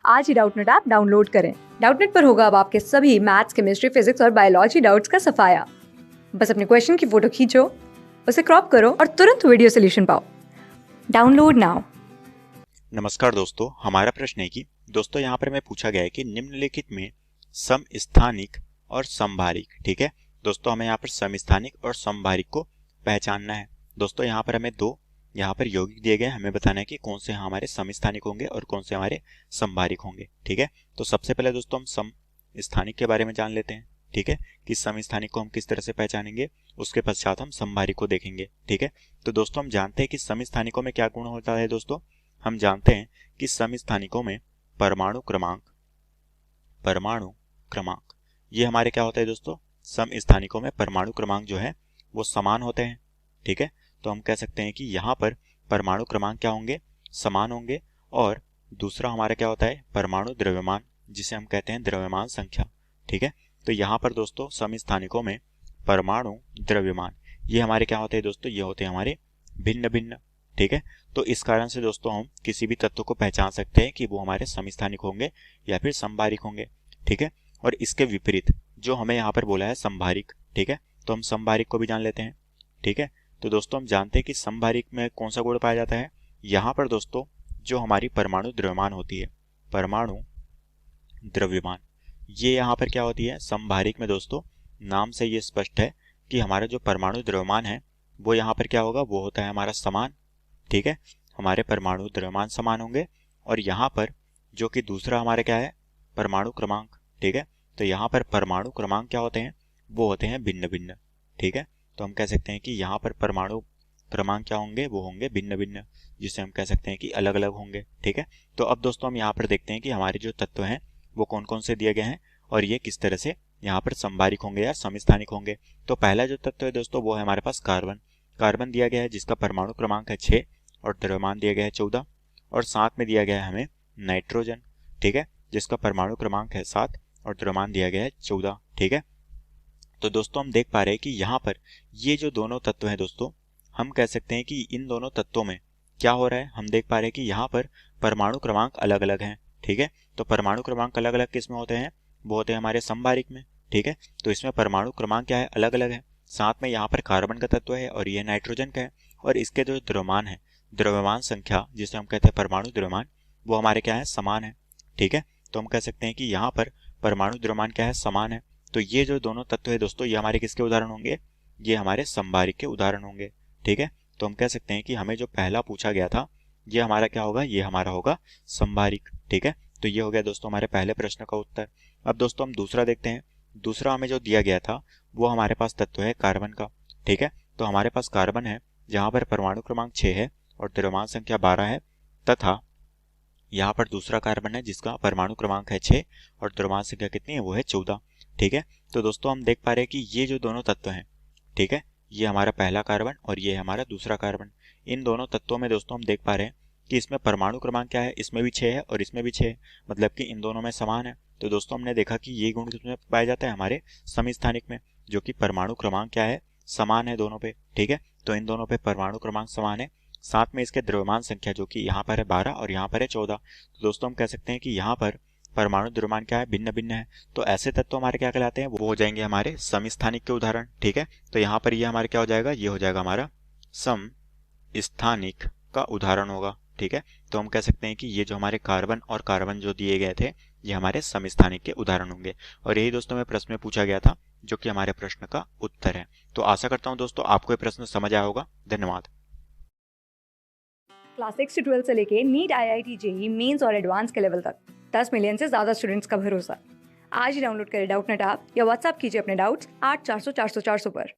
आज ही Doubtnut app download करें। Doubtnut पर होगा अब आपके सभी मैथ्स, केमिस्ट्री, फिजिक्स और बायोलॉजी डाउट्स का सफाया। बस अपने क्वेश्चन की फोटो खींचो, उसे क्रॉप करो और तुरंत वीडियो सोल्यूशन पाओ। Download now. नमस्कार दोस्तों, हमारा प्रश्न है कि दोस्तों यहाँ पर हमें पूछा गया है कि निम्नलिखित में समस्थानिक और समभारिक, ठीक है दोस्तों, हमें यहाँ पर समस्थानिक और समभारिक को पहचानना है। दोस्तों यहाँ पर हमें दो यहाँ पर यौगिक दिए गए हैं, हमें बताना है कि कौन से हमारे समस्थानिक होंगे और कौन से हमारे समभारिक होंगे। ठीक है, तो सबसे पहले दोस्तों हम समस्थानिक के बारे में जान लेते हैं। ठीक है, कि समस्थानिक को हम किस तरह से पहचानेंगे, उसके पश्चात हम समभारिक को देखेंगे। ठीक है, तो दोस्तों हम जानते हैं कि समस्थानिकों में क्या गुण होता है। दोस्तों हम जानते हैं कि समस्थानिकों में परमाणु क्रमांक ये हमारे क्या होता है दोस्तों, समस्थानिकों में परमाणु क्रमांक जो है वो समान होते हैं। ठीक है, तो हम कह सकते हैं कि यहाँ पर परमाणु क्रमांक क्या होंगे, समान होंगे। और दूसरा हमारा क्या होता है, परमाणु द्रव्यमान, जिसे हम कहते हैं द्रव्यमान संख्या। ठीक है, तो यहाँ पर दोस्तों समस्थानिकों में परमाणु द्रव्यमान ये हमारे क्या होते हैं दोस्तों, ये होते हैं हमारे भिन्न भिन्न। ठीक है, तो इस कारण से दोस्तों हम किसी भी तत्व को पहचान सकते हैं कि वो हमारे समस्थानिक होंगे या फिर समभारिक होंगे। ठीक है, और इसके विपरीत जो हमें यहाँ पर बोला है समभारिक, ठीक है, तो हम समभारिक को भी जान लेते हैं। ठीक है, तो दोस्तों हम जानते हैं कि समभारिक में कौन सा गुण पाया जाता है। यहाँ पर दोस्तों जो हमारी परमाणु द्रव्यमान होती है, परमाणु द्रव्यमान ये यहाँ पर क्या होती है समभारिक में। दोस्तों नाम से ये स्पष्ट है कि हमारा जो परमाणु द्रव्यमान है वो यहाँ पर क्या होगा, वो होता है हमारा समान। ठीक है, हमारे परमाणु द्रव्यमान समान होंगे। और यहाँ पर जो कि दूसरा हमारे क्या है, परमाणु क्रमांक। ठीक है, तो यहाँ पर परमाणु क्रमांक क्या होते हैं, वो होते हैं भिन्न भिन्न। ठीक है, तो हम कह सकते हैं कि यहाँ पर परमाणु क्रमांक क्या होंगे, वो होंगे भिन्न भिन्न, जिसे हम कह सकते हैं कि अलग अलग होंगे। ठीक है, तो अब दोस्तों हम यहाँ पर देखते हैं कि हमारे जो तत्व हैं वो कौन कौन से दिए गए हैं और ये किस तरह से यहाँ पर समभारिक होंगे या समस्थानिक होंगे। तो पहला जो तत्व है दोस्तों वो है हमारे पास कार्बन। कार्बन दिया गया है जिसका परमाणु क्रमांक है 6 और द्रव्यमान दिया गया है 14। और साथ में दिया गया है हमें नाइट्रोजन, ठीक है, जिसका परमाणु क्रमांक है 7 और द्रव्यमान दिया गया है 14। ठीक है, तो दोस्तों हम देख पा रहे हैं कि यहाँ पर ये जो दोनों तत्व हैं दोस्तों, हम कह सकते हैं कि इन दोनों तत्वों में क्या हो रहा है, हम देख पा रहे हैं कि यहाँ पर परमाणु क्रमांक अलग अलग हैं। ठीक है, तो परमाणु क्रमांक अलग अलग किस में होते हैं, वो होते हैं हमारे समभारिक में। ठीक है, तो इसमें परमाणु क्रमांक क्या है, अलग अलग है। साथ में यहाँ पर कार्बन का तत्व है और ये नाइट्रोजन का है। और इसके जो द्रव्यमान है, द्रव्यमान संख्या जिसे हम कहते हैं परमाणु द्रव्यमान, वो हमारे क्या है, समान है। ठीक है, तो हम कह सकते हैं कि यहाँ पर परमाणु द्रव्यमान क्या है, समान है। तो ये जो दोनों तत्व है दोस्तों, ये हमारे किसके उदाहरण होंगे, ये हमारे समभारिक के उदाहरण होंगे। ठीक है, तो हम कह सकते हैं कि हमें जो पहला पूछा गया था ये हमारा क्या होगा, ये हमारा होगा समभारिक। ठीक है, तो ये हो गया दोस्तों हमारे पहले प्रश्न का उत्तर। अब दोस्तों हम दूसरा देखते हैं। दूसरा हमें जो दिया गया था वो हमारे पास तत्व है कार्बन का। ठीक है, तो हमारे पास कार्बन है जहाँ पर परमाणु क्रमांक 6 है और द्रव्यमान संख्या 12 है, तथा यहाँ पर दूसरा कार्बन है जिसका परमाणु क्रमांक है 6 और द्रव्यमान संख्या कितनी है, वो है 14। ठीक है, तो दोस्तों हम देख पा रहे हैं कि ये जो दोनों तत्व हैं, ठीक है, ये हमारा पहला कार्बन और ये हमारा दूसरा कार्बन। इन दोनों तत्वों में दोस्तों हम देख पा रहे हैं कि इसमें परमाणु क्रमांक क्या है, इसमें भी 6 है और इसमें भी 6 है, मतलब कि इन दोनों में समान है। तो दोस्तों हमने देखा कि ये गुण किसमें पाया जाता है, हमारे समस्थानिक में, जो कि परमाणु क्रमांक क्या है, समान है दोनों पे। ठीक है, तो इन दोनों पे परमाणु क्रमांक समान है। साथ में इसके द्रव्यमान संख्या जो कि यहाँ पर है 12 और यहाँ पर है 14। तो दोस्तों हम कह सकते हैं कि यहाँ पर परमाणु द्रव्यमान क्या है, भिन्न भिन्न है। तो ऐसे तत्व हमारे क्या कहलाते हैं, वो हो जाएंगे हमारे समस्थानिक के उदाहरण। ठीक है, तो यहाँ पर ये हमारे क्या हो जाएगा, ये हो जाएगा हमारा समस्थानिक का उदाहरण होगा। ठीक है, तो हम कह सकते हैं कि ये जो हमारे कार्बन और कार्बन जो दिए गए थे ये हमारे समस्थानिक के उदाहरण होंगे। और यही दोस्तों में प्रश्न में पूछा गया था, जो कि हमारे प्रश्न का उत्तर है। तो आशा करता हूँ दोस्तों आपको ये प्रश्न समझ आया होगा। धन्यवाद। क्लास 6 से 12 से लेके नीट, IIT, JEE मेंस और एडवांस के लेवल तक 10 मिलियन से ज्यादा स्टूडेंट्स का भरोसा। आज ही डाउनलोड करें डाउटनेट ऐप या व्हाट्सएप कीजिए अपने डाउट्स 8400 400 400 पर।